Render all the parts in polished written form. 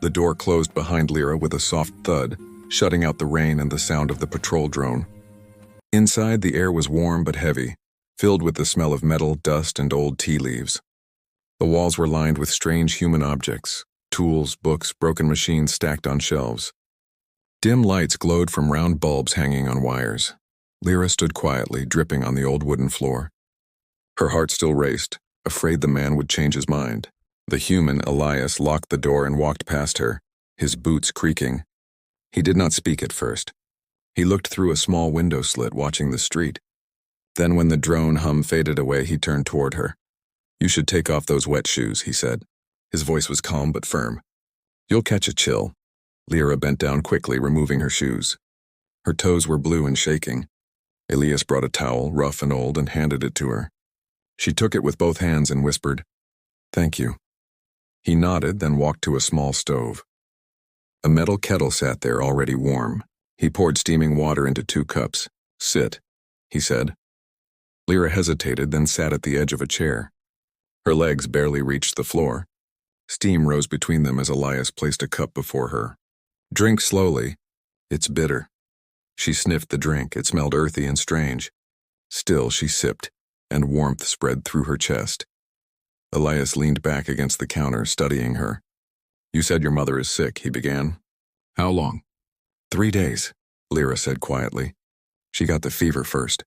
The door closed behind Lyra with a soft thud, shutting out the rain and the sound of the patrol drone. Inside, the air was warm but heavy, filled with the smell of metal, dust, and old tea leaves. The walls were lined with strange human objects, tools, books, broken machines stacked on shelves. Dim lights glowed from round bulbs hanging on wires. Lyra stood quietly, dripping on the old wooden floor. Her heart still raced, afraid the man would change his mind. The human, Elias, locked the door and walked past her, his boots creaking. He did not speak at first. He looked through a small window slit, watching the street. Then when the drone hum faded away, he turned toward her. "You should take off those wet shoes," he said. His voice was calm but firm. "You'll catch a chill." Lyra bent down quickly, removing her shoes. Her toes were blue and shaking. Elias brought a towel, rough and old, and handed it to her. She took it with both hands and whispered, "Thank you." He nodded, then walked to a small stove. A metal kettle sat there, already warm. He poured steaming water into 2 cups. "Sit," he said. Lyra hesitated, then sat at the edge of a chair. Her legs barely reached the floor. Steam rose between them as Elias placed a cup before her. "Drink slowly. It's bitter." She sniffed the drink. It smelled earthy and strange. Still, she sipped, and warmth spread through her chest. Elias leaned back against the counter, studying her. "You said your mother is sick," he began. "How long?" 3 days, Lyra said quietly. She got the fever first.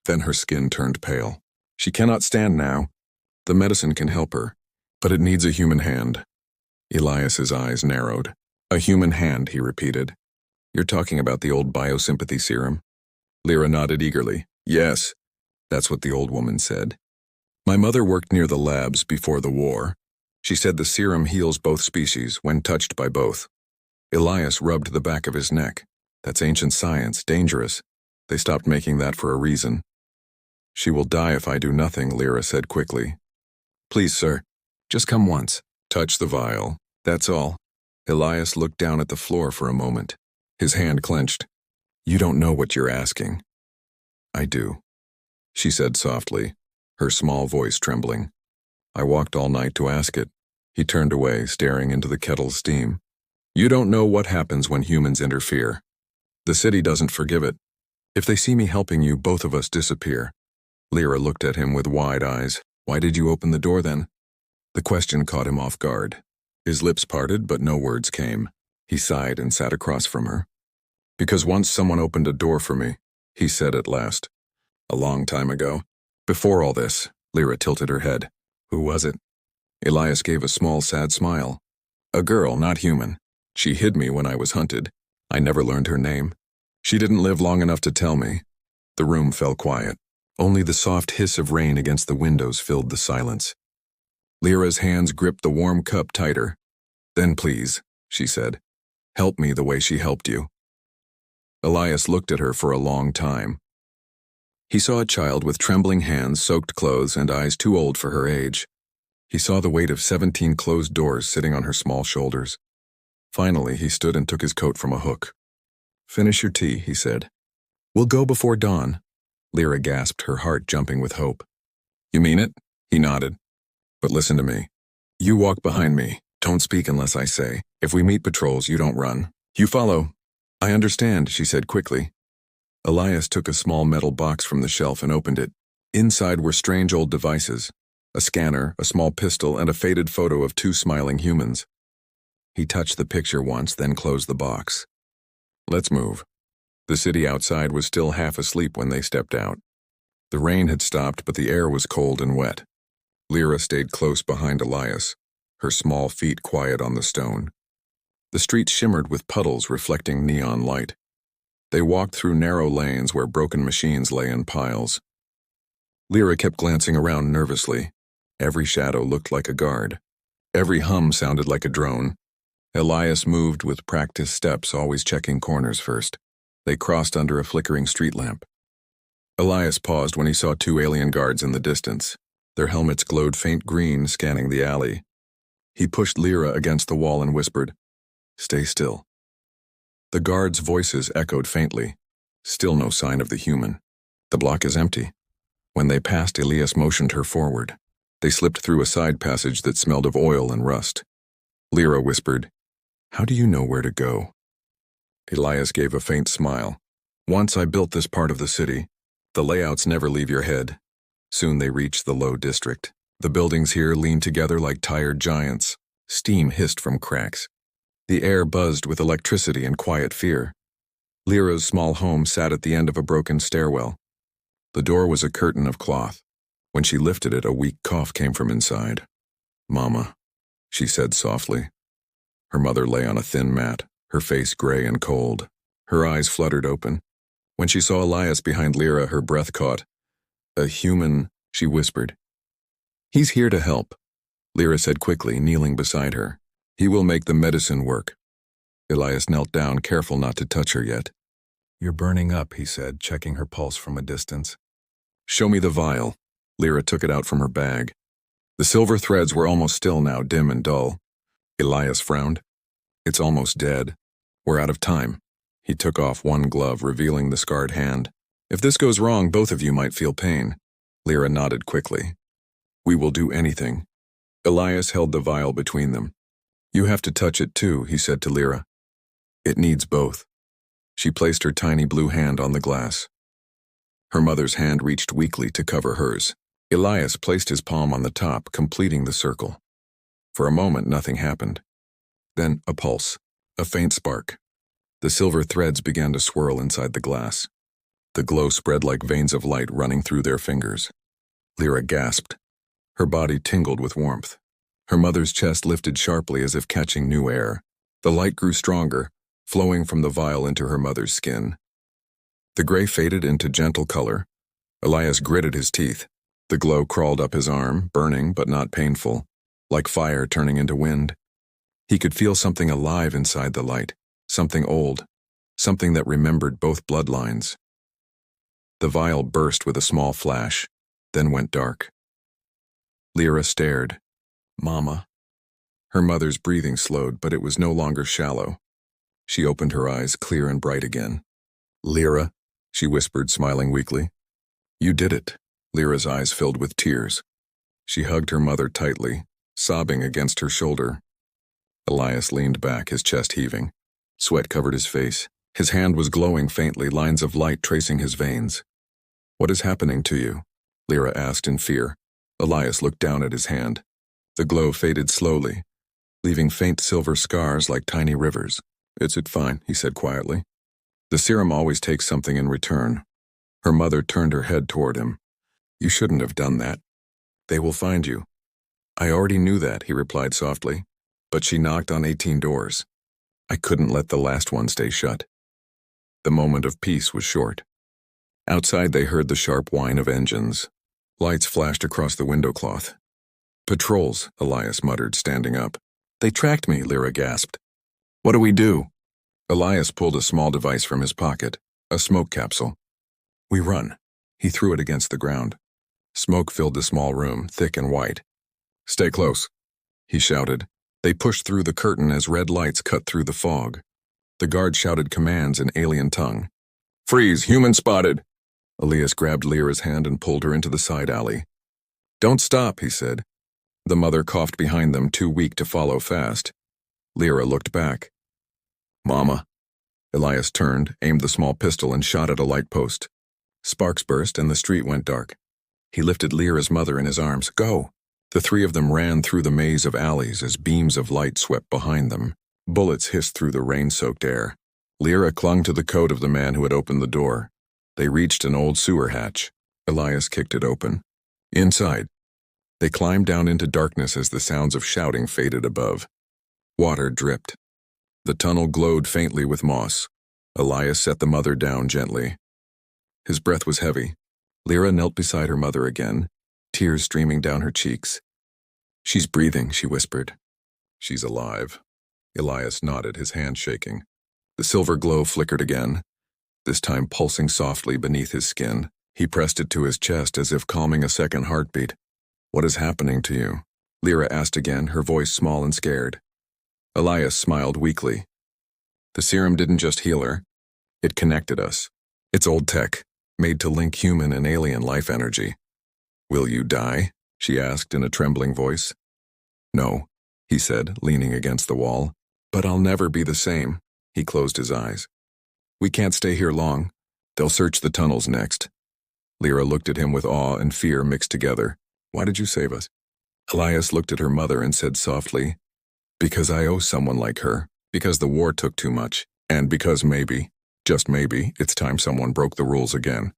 Then her skin turned pale. "She cannot stand now. The medicine can help her, but it needs a human hand." Elias's eyes narrowed. "A human hand," he repeated. "You're talking about the old biosympathy serum?" Lyra nodded eagerly. "Yes, that's what the old woman said. My mother worked near the labs before the war. She said the serum heals both species when touched by both." Elias rubbed the back of his neck. "That's ancient science, dangerous. They stopped making that for a reason." "She will die if I do nothing," Lyra said quickly. "Please, sir, just come once. Touch the vial. That's all." Elias looked down at the floor for a moment. His hand clenched. "You don't know what you're asking." "I do," she said softly, her small voice trembling. "I walked all night to ask it." He turned away, staring into the kettle's steam. "You don't know what happens when humans interfere. The city doesn't forgive it. If they see me helping you, both of us disappear." Lyra looked at him with wide eyes. "Why did you open the door then?" The question caught him off guard. His lips parted, but no words came. He sighed and sat across from her. "Because once someone opened a door for me," he said at last. "A long time ago. Before all this." Lyra tilted her head. "Who was it?" Elias gave a small, sad smile. "A girl, not human. She hid me when I was hunted. I never learned her name. She didn't live long enough to tell me." The room fell quiet. Only the soft hiss of rain against the windows filled the silence. Lyra's hands gripped the warm cup tighter. "Then please," she said, "help me the way she helped you." Elias looked at her for a long time. He saw a child with trembling hands, soaked clothes, and eyes too old for her age. He saw the weight of 17 closed doors sitting on her small shoulders. Finally, he stood and took his coat from a hook. "Finish your tea," he said. "We'll go before dawn." Lyra gasped, her heart jumping with hope. "You mean it?" He nodded. "But listen to me. You walk behind me. Don't speak unless I say. If we meet patrols, you don't run. You follow." "I understand," she said quickly. Elias took a small metal box from the shelf and opened it. Inside were strange old devices, a scanner, a small pistol, and a faded photo of 2 smiling humans. He touched the picture once, then closed the box. "Let's move." The city outside was still half asleep when they stepped out. The rain had stopped, but the air was cold and wet. Lyra stayed close behind Elias, her small feet quiet on the stone. The street shimmered with puddles reflecting neon light. They walked through narrow lanes where broken machines lay in piles. Lyra kept glancing around nervously. Every shadow looked like a guard. Every hum sounded like a drone. Elias moved with practiced steps, always checking corners first. They crossed under a flickering street lamp. Elias paused when he saw 2 alien guards in the distance. Their helmets glowed faint green, scanning the alley. He pushed Lyra against the wall and whispered, "Stay still." The guards' voices echoed faintly. Still no sign of the human. "The block is empty." When they passed, Elias motioned her forward. They slipped through a side passage that smelled of oil and rust. Lyra whispered, How do you know where to go? Elias gave a faint smile. Once I built this part of the city. The layouts never leave your head. Soon they reached the low district. The buildings here leaned together like tired giants. Steam hissed from cracks. The air buzzed with electricity and quiet fear. Lyra's small home sat at the end of a broken stairwell. The door was a curtain of cloth. When she lifted it, a weak cough came from inside. "Mama," she said softly. Her mother lay on a thin mat, her face gray and cold. Her eyes fluttered open. When she saw Elias behind Lyra, her breath caught. "A human," she whispered. "He's here to help," Lyra said quickly, kneeling beside her. "He will make the medicine work." Elias knelt down, careful not to touch her yet. "You're burning up," he said, checking her pulse from a distance. "Show me the vial." Lyra took it out from her bag. The silver threads were almost still now, dim and dull. Elias frowned. "It's almost dead. We're out of time." He took off one glove, revealing the scarred hand. "If this goes wrong, both of you might feel pain." Lyra nodded quickly. "We will do anything." Elias held the vial between them. "You have to touch it too," he said to Lyra. "It needs both." She placed her tiny blue hand on the glass. Her mother's hand reached weakly to cover hers. Elias placed his palm on the top, completing the circle. For a moment, nothing happened. Then a pulse, a faint spark. The silver threads began to swirl inside the glass. The glow spread like veins of light running through their fingers. Lyra gasped. Her body tingled with warmth. Her mother's chest lifted sharply as if catching new air. The light grew stronger, flowing from the vial into her mother's skin. The gray faded into gentle color. Elias gritted his teeth. The glow crawled up his arm, burning but not painful, like fire turning into wind. He could feel something alive inside the light, something old, something that remembered both bloodlines. The vial burst with a small flash, then went dark. Lyra stared. "Mama." Her mother's breathing slowed, but it was no longer shallow. She opened her eyes, clear and bright again. "Lyra," she whispered, smiling weakly. "You did it." Lyra's eyes filled with tears. She hugged her mother tightly, sobbing against her shoulder. Elias leaned back, his chest heaving. Sweat covered his face. His hand was glowing faintly, lines of light tracing his veins. "What is happening to you?" Lyra asked in fear. Elias looked down at his hand. The glow faded slowly, leaving faint silver scars like tiny rivers. "It's fine," he said quietly. "The serum always takes something in return." Her mother turned her head toward him. "You shouldn't have done that. They will find you." "I already knew that," he replied softly, but she knocked on 18 doors. I couldn't let the last one stay shut. The moment of peace was short. Outside they heard the sharp whine of engines. Lights flashed across the window cloth. "Patrols," Elias muttered, standing up. "They tracked me," Lyra gasped. "What do we do?" Elias pulled a small device from his pocket, a smoke capsule. "We run." He threw it against the ground. Smoke filled the small room, thick and white. "Stay close," he shouted. They pushed through the curtain as red lights cut through the fog. The guard shouted commands in alien tongue. "Freeze! Human spotted!" Elias grabbed Lyra's hand and pulled her into the side alley. "Don't stop," he said. The mother coughed behind them, too weak to follow fast. Lyra looked back. "Mama." Elias turned, aimed the small pistol, and shot at a light post. Sparks burst and the street went dark. He lifted Lyra's mother in his arms. "Go!" The three of them ran through the maze of alleys as beams of light swept behind them. Bullets hissed through the rain-soaked air. Lyra clung to the coat of the man who had opened the door. They reached an old sewer hatch. Elias kicked it open. Inside. They climbed down into darkness as the sounds of shouting faded above. Water dripped. The tunnel glowed faintly with moss. Elias set the mother down gently. His breath was heavy. Lyra knelt beside her mother again, tears streaming down her cheeks. "She's breathing," she whispered. "She's alive." Elias nodded, his hand shaking. The silver glow flickered again, this time pulsing softly beneath his skin. He pressed it to his chest as if calming a second heartbeat. "What is happening to you?" Lyra asked again, her voice small and scared. Elias smiled weakly. "The serum didn't just heal her. It connected us. It's old tech, made to link human and alien life energy." "Will you die?" she asked in a trembling voice. "No," he said, leaning against the wall. But I'll never be the same. He closed his eyes. We can't stay here long. They'll search the tunnels next. Lyra looked at him with awe and fear mixed together. Why did you save us? Elias looked at her mother and said softly, because I owe someone like her, because the war took too much, and because maybe, just maybe, it's time someone broke the rules again.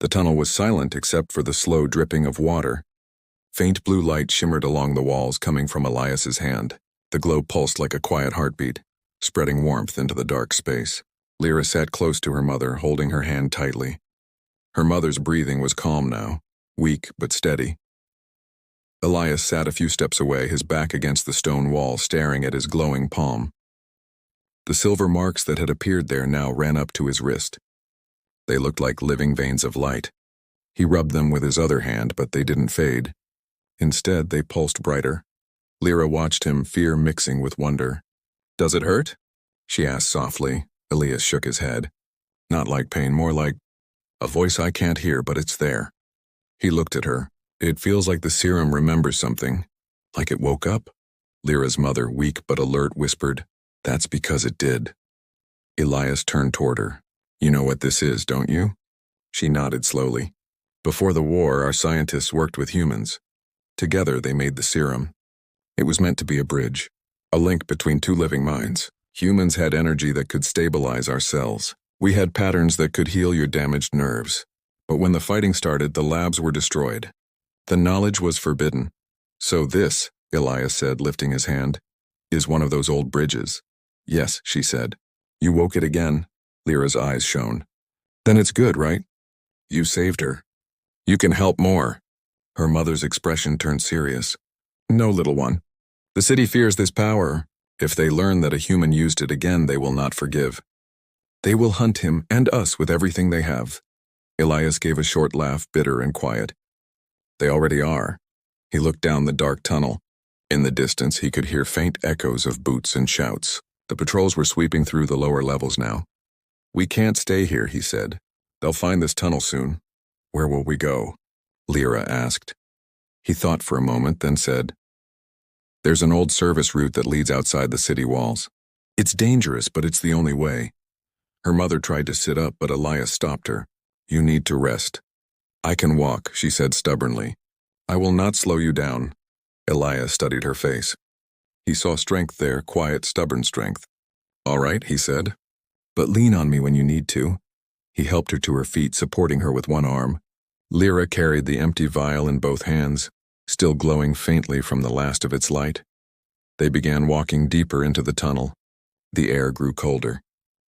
The tunnel was silent except for the slow dripping of water. Faint blue light shimmered along the walls coming from Elias's hand. The glow pulsed like a quiet heartbeat, spreading warmth into the dark space. Lyra sat close to her mother, holding her hand tightly. Her mother's breathing was calm now, weak but steady. Elias sat a few steps away, his back against the stone wall, staring at his glowing palm. The silver marks that had appeared there now ran up to his wrist. They looked like living veins of light. He rubbed them with his other hand, but they didn't fade. Instead, they pulsed brighter. Lyra watched him, fear mixing with wonder. Does it hurt? She asked softly. Elias shook his head. Not like pain, more like a voice I can't hear, but it's there. He looked at her. It feels like the serum remembers something. Like it woke up? Lyra's mother, weak but alert, whispered, That's because it did. Elias turned toward her. You know what this is, don't you? She nodded slowly. Before the war, our scientists worked with humans. Together, they made the serum. It was meant to be a bridge, a link between two living minds. Humans had energy that could stabilize our cells. We had patterns that could heal your damaged nerves. But when the fighting started, the labs were destroyed. The knowledge was forbidden. So this, Elias said, lifting his hand, is one of those old bridges. Yes, she said. You woke it again. Lyra's eyes shone. Then it's good, right? You saved her. You can help more. Her mother's expression turned serious. No, little one. The city fears this power. If they learn that a human used it again, they will not forgive. They will hunt him and us with everything they have. Elias gave a short laugh, bitter and quiet. They already are. He looked down the dark tunnel. In the distance, he could hear faint echoes of boots and shouts. The patrols were sweeping through the lower levels now. We can't stay here, he said. They'll find this tunnel soon. Where will we go? Lyra asked. He thought for a moment, then said, There's an old service route that leads outside the city walls. It's dangerous, but it's the only way. Her mother tried to sit up, but Elias stopped her. You need to rest. I can walk, she said stubbornly. I will not slow you down. Elias studied her face. He saw strength there, quiet, stubborn strength. All right, he said. But lean on me when you need to. He helped her to her feet, supporting her with one arm. Lyra carried the empty vial in both hands, still glowing faintly from the last of its light. They began walking deeper into the tunnel. The air grew colder.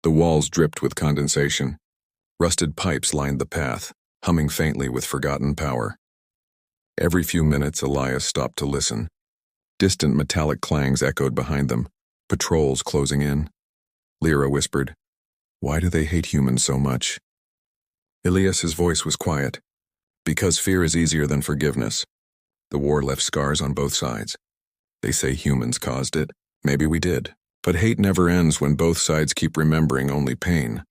The walls dripped with condensation. Rusted pipes lined the path, humming faintly with forgotten power. Every few minutes, Elias stopped to listen. Distant metallic clangs echoed behind them, patrols closing in. Lyra whispered, Why do they hate humans so much? Elias's voice was quiet. Because fear is easier than forgiveness. The war left scars on both sides. They say humans caused it. Maybe we did. But hate never ends when both sides keep remembering only pain.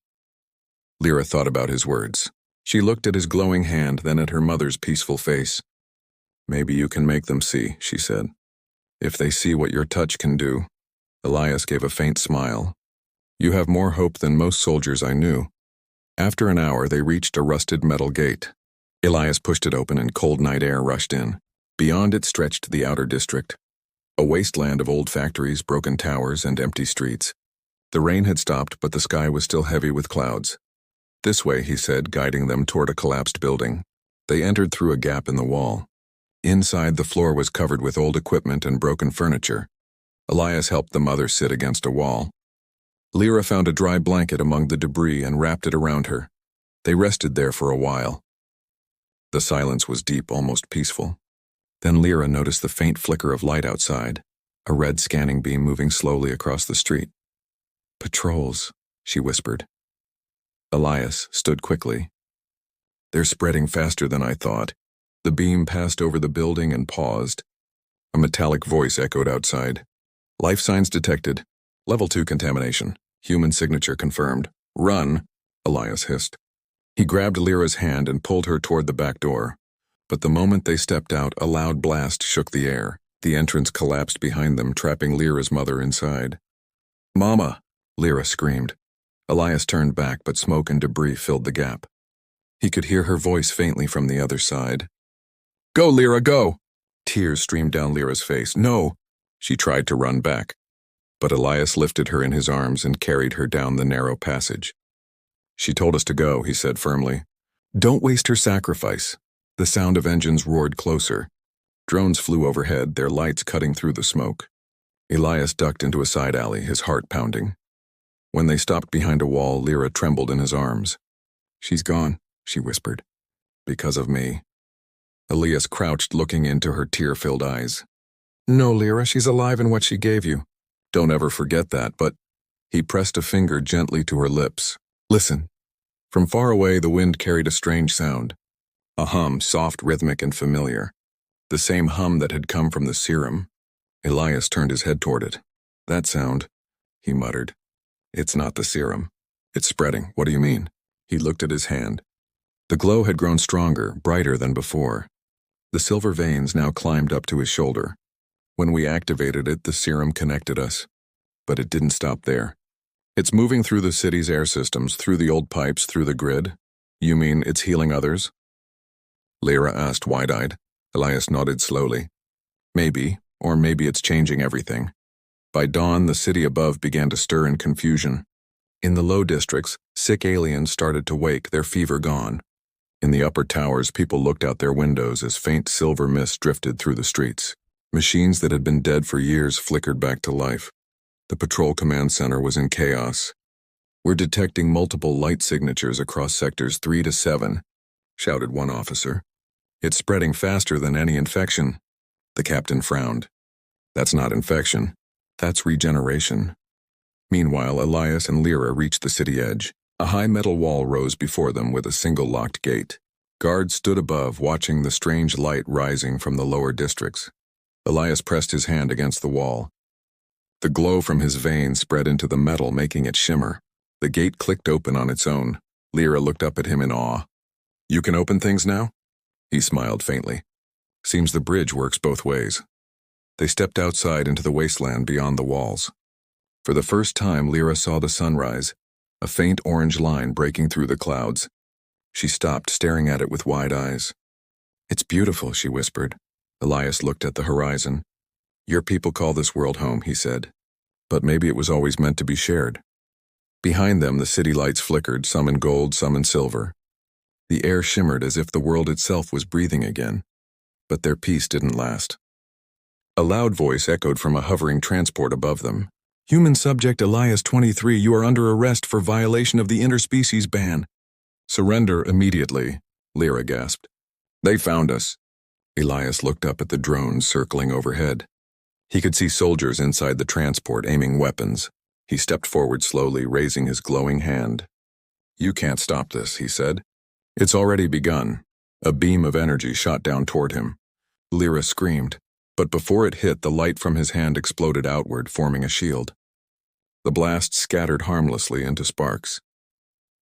Lyra thought about his words. She looked at his glowing hand, then at her mother's peaceful face. Maybe you can make them see, she said. If they see what your touch can do. Elias gave a faint smile. You have more hope than most soldiers I knew. After an hour, they reached a rusted metal gate. Elias pushed it open and cold night air rushed in. Beyond it stretched the outer district. A wasteland of old factories, broken towers, and empty streets. The rain had stopped, but the sky was still heavy with clouds. This way, he said, guiding them toward a collapsed building. They entered through a gap in the wall. Inside, the floor was covered with old equipment and broken furniture. Elias helped the mother sit against a wall. Lyra found a dry blanket among the debris and wrapped it around her. They rested there for a while. The silence was deep, almost peaceful. Then Lyra noticed the faint flicker of light outside, a red scanning beam moving slowly across the street. Patrols, she whispered. Elias stood quickly. They're spreading faster than I thought. The beam passed over the building and paused. A metallic voice echoed outside. Life signs detected. Level 2 contamination. Human signature confirmed. Run, Elias hissed. He grabbed Lyra's hand and pulled her toward the back door. But the moment they stepped out, a loud blast shook the air. The entrance collapsed behind them, trapping Lyra's mother inside. "Mama!" Lyra screamed. Elias turned back, but smoke and debris filled the gap. He could hear her voice faintly from the other side. "Go, Lyra, go!" Tears streamed down Lyra's face. "No!" She tried to run back, but Elias lifted her in his arms and carried her down the narrow passage. "She told us to go," he said firmly. "Don't waste her sacrifice." The sound of engines roared closer. Drones flew overhead, their lights cutting through the smoke. Elias ducked into a side alley, his heart pounding. When they stopped behind a wall, Lyra trembled in his arms. "She's gone," she whispered. "Because of me." Elias crouched, looking into her tear-filled eyes. "No, Lyra, she's alive in what she gave you. Don't ever forget that," but he pressed a finger gently to her lips. "Listen." From far away, the wind carried a strange sound. A hum, soft, rhythmic, and familiar. The same hum that had come from the serum. Elias turned his head toward it. "That sound," he muttered. "It's not the serum. It's spreading. What do you mean?" He looked at his hand. The glow had grown stronger, brighter than before. The silver veins now climbed up to his shoulder. When we activated it, the serum connected us. But it didn't stop there. "It's moving through the city's air systems, through the old pipes, through the grid. You mean it's healing others?" Lyra asked, wide-eyed. Elias nodded slowly. "Maybe, or maybe it's changing everything." By dawn, the city above began to stir in confusion. In the low districts, sick aliens started to wake, their fever gone. In the upper towers, people looked out their windows as faint silver mist drifted through the streets. Machines that had been dead for years flickered back to life. The patrol command center was in chaos. "We're detecting multiple light signatures across sectors 3 to 7, shouted one officer. "It's spreading faster than any infection." The captain frowned. "That's not infection. That's regeneration." Meanwhile, Elias and Lyra reached the city edge. A high metal wall rose before them with a single locked gate. Guards stood above, watching the strange light rising from the lower districts. Elias pressed his hand against the wall. The glow from his veins spread into the metal, making it shimmer. The gate clicked open on its own. Lyra looked up at him in awe. "You can open things now?" He smiled faintly. "Seems the bridge works both ways." They stepped outside into the wasteland beyond the walls. For the first time, Lyra saw the sunrise, a faint orange line breaking through the clouds. She stopped, staring at it with wide eyes. "It's beautiful," she whispered. Elias looked at the horizon. "Your people call this world home," he said. "But maybe it was always meant to be shared." Behind them, the city lights flickered, some in gold, some in silver. The air shimmered as if the world itself was breathing again. But their peace didn't last. A loud voice echoed from a hovering transport above them. "Human subject Elias 23, you are under arrest for violation of the interspecies ban." "Surrender immediately," Lyra gasped. "They found us." Elias looked up at the drones circling overhead. He could see soldiers inside the transport aiming weapons. He stepped forward slowly, raising his glowing hand. "You can't stop this," he said. "It's already begun." A beam of energy shot down toward him. Lyra screamed, but before it hit, the light from his hand exploded outward, forming a shield. The blast scattered harmlessly into sparks.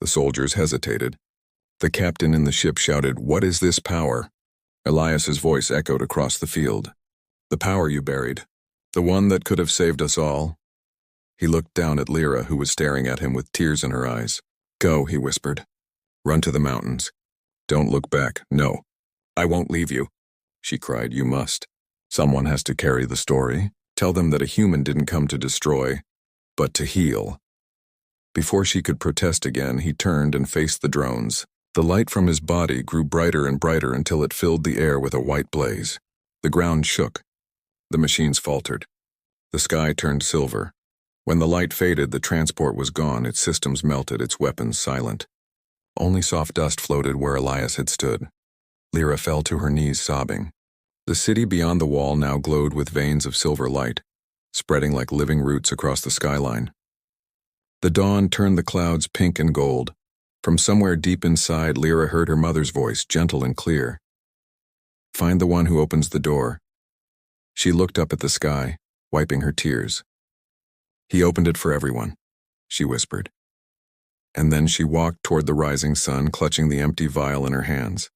The soldiers hesitated. The captain in the ship shouted, "What is this power?" Elias's voice echoed across the field. "The power you buried. The one that could have saved us all." He looked down at Lyra, who was staring at him with tears in her eyes. "Go," he whispered. "Run to the mountains. Don't look back. No. I won't leave you." She cried, "You must. Someone has to carry the story. Tell them that a human didn't come to destroy, but to heal." Before she could protest again, he turned and faced the drones. The light from his body grew brighter and brighter until it filled the air with a white blaze. The ground shook. The machines faltered. The sky turned silver. When the light faded, the transport was gone, its systems melted, its weapons silent. Only soft dust floated where Elias had stood. Lyra fell to her knees, sobbing. The city beyond the wall now glowed with veins of silver light, spreading like living roots across the skyline. The dawn turned the clouds pink and gold. From somewhere deep inside, Lyra heard her mother's voice, gentle and clear. "Find the one who opens the door." She looked up at the sky, wiping her tears. "He opened it for everyone," she whispered. And then she walked toward the rising sun, clutching the empty vial in her hands.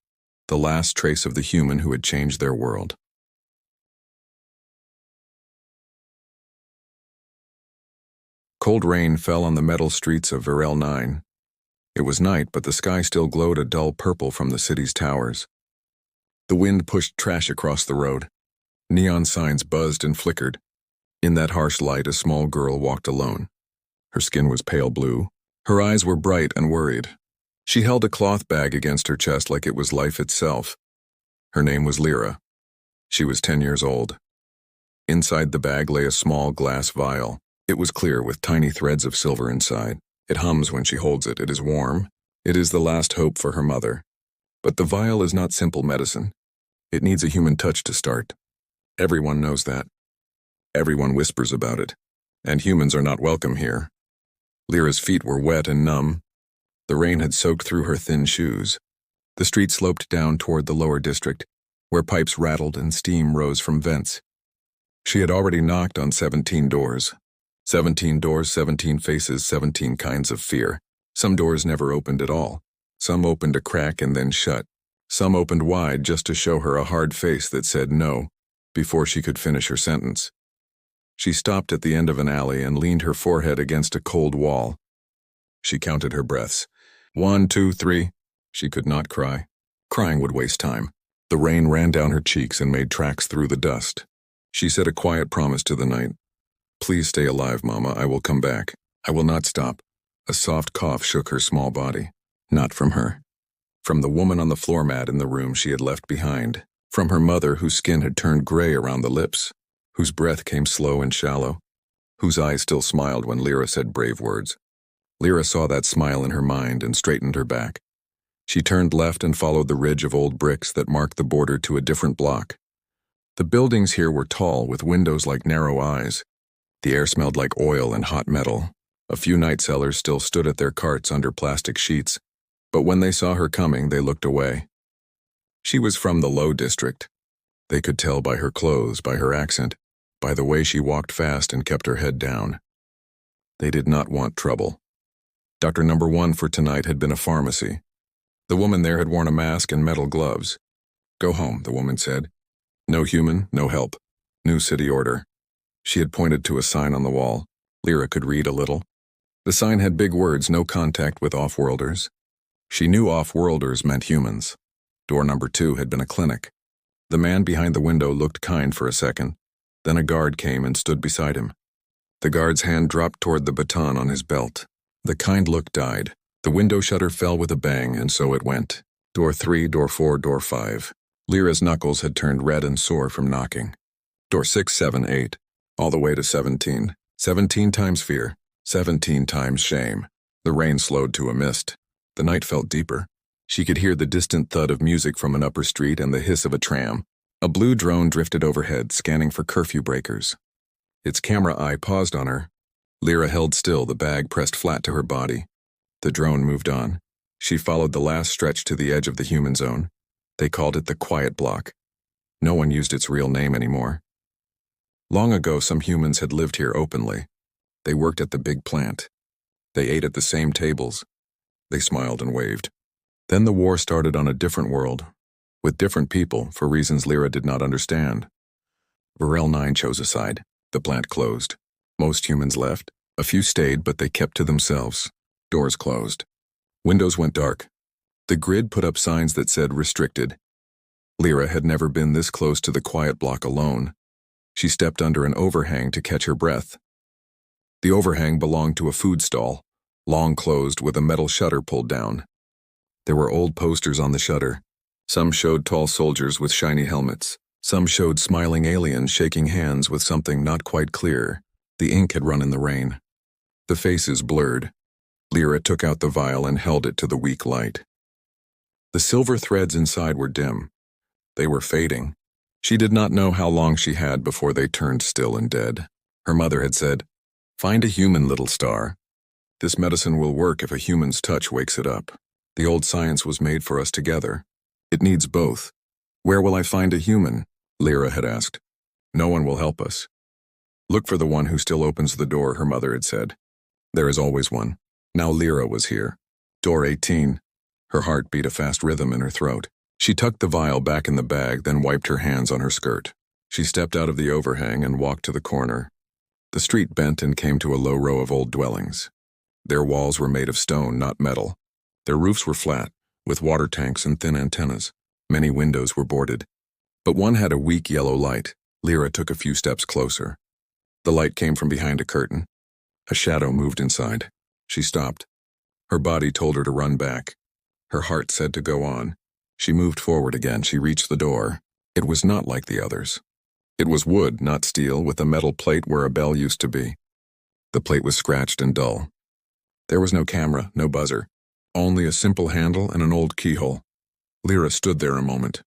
the last trace of the human who had changed their world. Cold rain fell on the metal streets of Varel 9. It was night, but the sky still glowed a dull purple from the city's towers. The wind pushed trash across the road. Neon signs buzzed and flickered. In that harsh light, a small girl walked alone. Her skin was pale blue. Her eyes were bright and worried. She held a cloth bag against her chest like it was life itself. Her name was Lyra. She was 10 years old. Inside the bag lay a small glass vial. It was clear with tiny threads of silver inside. It hums when she holds it. It is warm. It is the last hope for her mother. But the vial is not simple medicine. It needs a human touch to start. Everyone knows that. Everyone whispers about it. And humans are not welcome here. Lyra's feet were wet and numb. The rain had soaked through her thin shoes. The street sloped down toward the lower district, where pipes rattled and steam rose from vents. She had already knocked on 17 doors. 17 doors, 17 faces, 17 kinds of fear. Some doors never opened at all. Some opened a crack and then shut. Some opened wide just to show her a hard face that said no, before she could finish her sentence. She stopped at the end of an alley and leaned her forehead against a cold wall. She counted her breaths. 1, 2, 3. She could not cry. Crying would waste time. The rain ran down her cheeks and made tracks through the dust. She said a quiet promise to the night. Please stay alive, Mama. I will come back. I will not stop. A soft cough shook her small body. Not from her. From the woman on the floor mat in the room she had left behind. From her mother, whose skin had turned gray around the lips, whose breath came slow and shallow, whose eyes still smiled when Lyra said brave words. Lyra saw that smile in her mind and straightened her back. She turned left and followed the ridge of old bricks that marked the border to a different block. The buildings here were tall, with windows like narrow eyes. The air smelled like oil and hot metal. A few night sellers still stood at their carts under plastic sheets, but when they saw her coming, they looked away. She was from the low district. They could tell by her clothes, by her accent, by the way she walked fast and kept her head down. They did not want trouble. Doctor number 1 for tonight had been a pharmacy. The woman there had worn a mask and metal gloves. Go home, the woman said. No human, no help. New city order. She had pointed to a sign on the wall. Lyra could read a little. The sign had big words, no contact with off-worlders. She knew off-worlders meant humans. Door number 2 had been a clinic. The man behind the window looked kind for a second. Then a guard came and stood beside him. The guard's hand dropped toward the baton on his belt. The kind look died. The window shutter fell with a bang, and so it went. Door 3, door 4, door 5. Lyra's knuckles had turned red and sore from knocking. Door 6, 7, 8. All the way to 17. 17 times fear. 17 times shame. The rain slowed to a mist. The night felt deeper. She could hear the distant thud of music from an upper street and the hiss of a tram. A blue drone drifted overhead, scanning for curfew breakers. Its camera eye paused on her. Lyra held still, the bag pressed flat to her body. The drone moved on. She followed the last stretch to the edge of the human zone. They called it the Quiet Block. No one used its real name anymore. Long ago, some humans had lived here openly. They worked at the big plant. They ate at the same tables. They smiled and waved. Then the war started on a different world, with different people, for reasons Lyra did not understand. Varel 9 chose a side. The plant closed. Most humans left. A few stayed, but they kept to themselves. Doors closed. Windows went dark. The grid put up signs that said restricted. Lyra had never been this close to the Quiet Block alone. She stepped under an overhang to catch her breath. The overhang belonged to a food stall, long closed with a metal shutter pulled down. There were old posters on the shutter. Some showed tall soldiers with shiny helmets. Some showed smiling aliens shaking hands with something not quite clear. The ink had run in the rain. The faces blurred. Lyra took out the vial and held it to the weak light. The silver threads inside were dim. They were fading. She did not know how long she had before they turned still and dead. Her mother had said, "Find a human, little star. This medicine will work if a human's touch wakes it up. The old science was made for us together. It needs both." "Where will I find a human?" Lyra had asked. "No one will help us." "Look for the one who still opens the door," her mother had said. There is always one. Now Lyra was here. Door 18. Her heart beat a fast rhythm in her throat. She tucked the vial back in the bag, then wiped her hands on her skirt. She stepped out of the overhang and walked to the corner. The street bent and came to a low row of old dwellings. Their walls were made of stone, not metal. Their roofs were flat, with water tanks and thin antennas. Many windows were boarded. But one had a weak yellow light. Lyra took a few steps closer. The light came from behind a curtain. A shadow moved inside. She stopped. Her body told her to run back. Her heart said to go on. She moved forward again. She reached the door. It was not like the others. It was wood, not steel, with a metal plate where a bell used to be. The plate was scratched and dull. There was no camera, no buzzer, only a simple handle and an old keyhole. Lyra stood there a moment.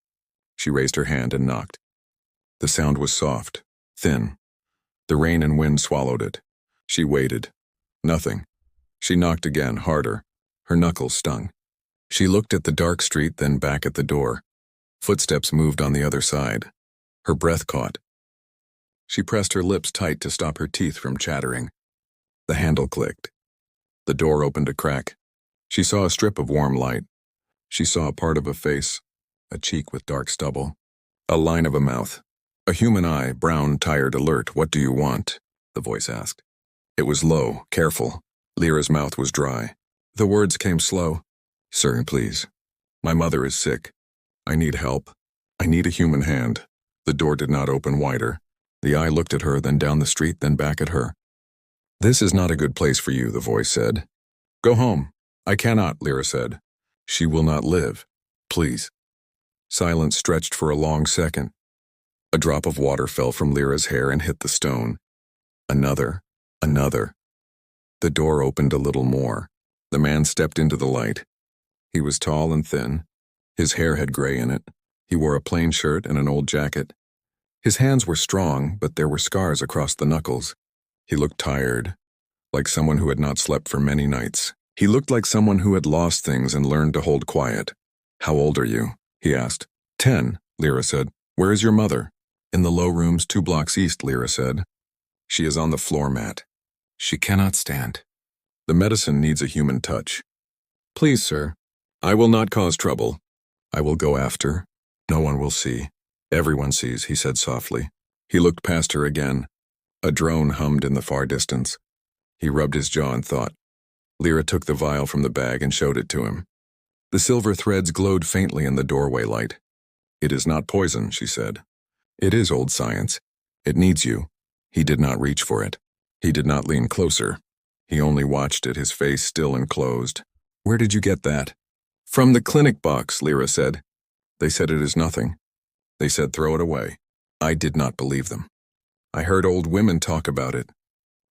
She raised her hand and knocked. The sound was soft, thin. The rain and wind swallowed it. She waited. Nothing. She knocked again, harder. Her knuckles stung. She looked at the dark street, then back at the door. Footsteps moved on the other side. Her breath caught. She pressed her lips tight to stop her teeth from chattering. The handle clicked. The door opened a crack. She saw a strip of warm light. She saw a part of a face, a cheek with dark stubble, a line of a mouth, a human eye, brown, tired, alert. "What do you want?" the voice asked. It was low, careful. Lyra's mouth was dry. The words came slow. "Sir, please. My mother is sick. I need help. I need a human hand." The door did not open wider. The eye looked at her, then down the street, then back at her. "This is not a good place for you," the voice said. "Go home." "I cannot," Lyra said. "She will not live. Please." Silence stretched for a long second. A drop of water fell from Lyra's hair and hit the stone. Another. The door opened a little more. The man stepped into the light. He was tall and thin. His hair had gray in it. He wore a plain shirt and an old jacket. His hands were strong, but there were scars across the knuckles. He looked tired, like someone who had not slept for many nights. He looked like someone who had lost things and learned to hold quiet. "How old are you?" he asked. 10, Lyra said. "Where is your mother?" "In the low rooms 2 blocks east," Lyra said. "She is on the floor mat. She cannot stand. The medicine needs a human touch." "Please, sir. I will not cause trouble. I will go after. No one will see. Everyone sees," he said softly. He looked past her again. A drone hummed in the far distance. He rubbed his jaw in thought. Lyra took the vial from the bag and showed it to him. The silver threads glowed faintly in the doorway light. "It is not poison," she said. "It is old science. It needs you." He did not reach for it. He did not lean closer. He only watched it, his face still and closed. "Where did you get that?" "From the clinic box," Lyra said. "They said it is nothing. They said throw it away." I did not believe them. I heard old women talk about it.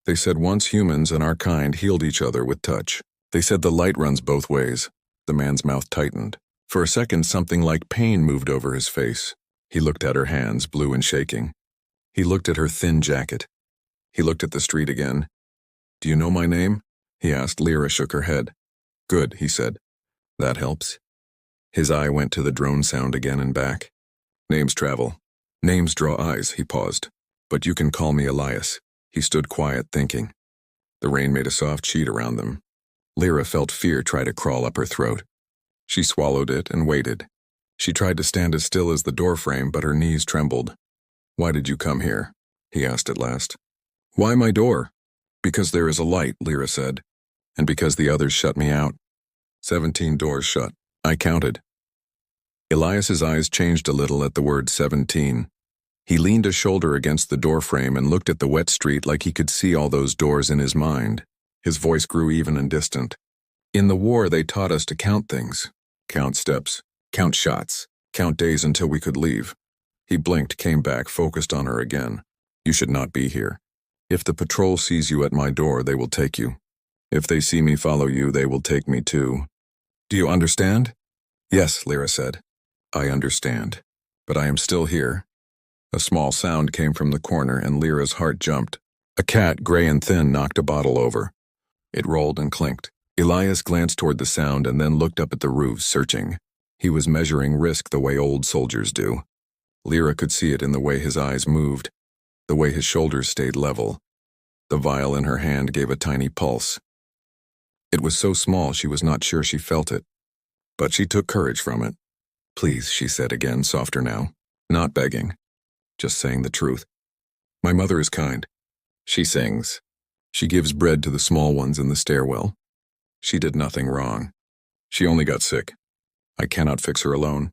They said once humans and our kind healed each other with touch. They said the light runs both ways. The man's mouth tightened. For a second, something like pain moved over his face. He looked at her hands, blue and shaking. He looked at her thin jacket. He looked at the street again. "Do you know my name?" he asked. Lyra shook her head. "Good," he said. "That helps." His eye went to the drone sound again and back. "Names travel. Names draw eyes," he paused. "But you can call me Elias." He stood quiet, thinking. The rain made a soft sheet around them. Lyra felt fear try to crawl up her throat. She swallowed it and waited. She tried to stand as still as the doorframe, but her knees trembled. "Why did you come here?" he asked at last. "Why my door?" "Because there is a light," Lyra said. "And because the others shut me out." 17 doors shut. I counted. Elias's eyes changed a little at the word 17. He leaned a shoulder against the doorframe and looked at the wet street like he could see all those doors in his mind. His voice grew even and distant. "In the war, they taught us to count things. Count steps, count shots, count days until we could leave." He blinked, came back, focused on her again. "You should not be here. If the patrol sees you at my door, they will take you. If they see me follow you, they will take me too. Do you understand?" "Yes," Lyra said. "I understand. But I am still here." A small sound came from the corner and Lyra's heart jumped. A cat, gray and thin, knocked a bottle over. It rolled and clinked. Elias glanced toward the sound and then looked up at the roof, searching. He was measuring risk the way old soldiers do. Lyra could see it in the way his eyes moved, the way his shoulders stayed level. The vial in her hand gave a tiny pulse. It was so small she was not sure she felt it. But she took courage from it. Please, she said again, softer now. Not begging. Just saying the truth. My mother is kind. She sings. She gives bread to the small ones in the stairwell. She did nothing wrong. She only got sick. I cannot fix her alone.